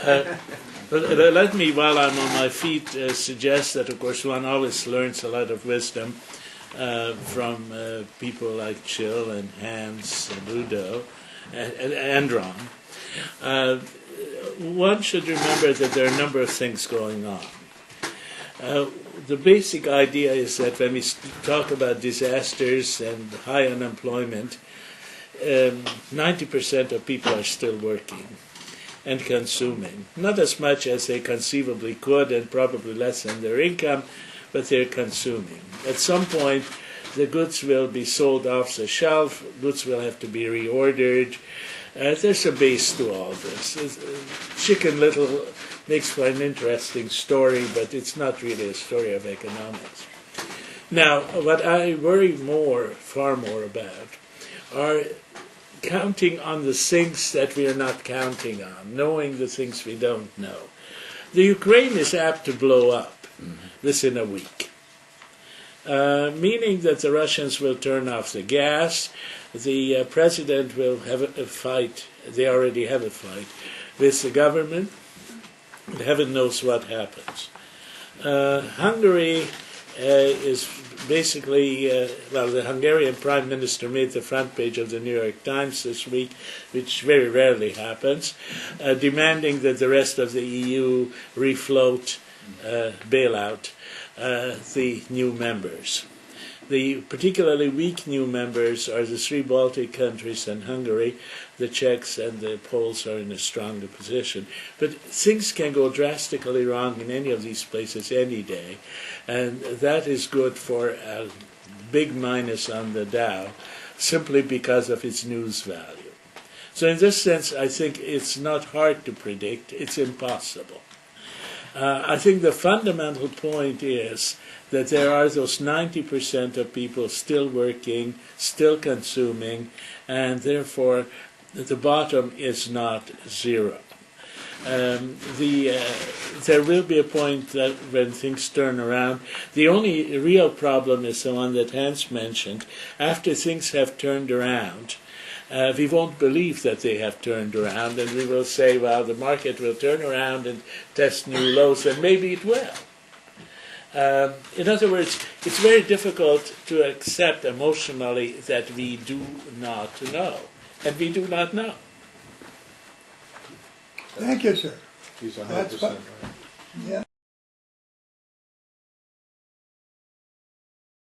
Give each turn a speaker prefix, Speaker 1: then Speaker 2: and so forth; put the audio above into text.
Speaker 1: But let me, while I'm on my feet, suggest that, of course, one always learns a lot of wisdom from people like Chill and Hans and Udo and Ron. One should remember that there are a number of things going on. The basic idea is that when we talk about disasters and high unemployment, 90% of people are still working and consuming. Not as much as they conceivably could, and probably less than their income, but they're consuming. At some point, the goods will be sold off the shelf, goods will have to be reordered. There's a base to all this. Chicken Little makes for an interesting story, but it's not really a story of economics. Now, what I worry far more about, are counting on the things that we are not counting on, knowing the things we don't know. The Ukraine is apt to blow up within a week, meaning that the Russians will turn off the gas, the president will have a fight, they already have a fight, with the government, and heaven knows what happens. Hungary is basically, the Hungarian Prime Minister made the front page of the New York Times this week, which very rarely happens, demanding that the rest of the EU refloat, bail out the new members. The particularly weak new members are the 3 Baltic countries and Hungary. The Czechs and the Poles are in a stronger position. But things can go drastically wrong in any of these places any day, and that is good for a big minus on the Dow, simply because of its news value. So in this sense, I think it's not hard to predict, it's impossible. I think the fundamental point is that there are those 90% of people still working, still consuming, and therefore the bottom is not zero. There will be a point that when things turn around. The only real problem is the one that Hans mentioned. After things have turned around, we won't believe that they have turned around, and we will say, well, the market will turn around and test new lows, and maybe it will. In other words, it's very difficult to accept emotionally that we do not know, and we do not know.
Speaker 2: Thank you, sir.
Speaker 3: He's 100% right.
Speaker 2: Yeah.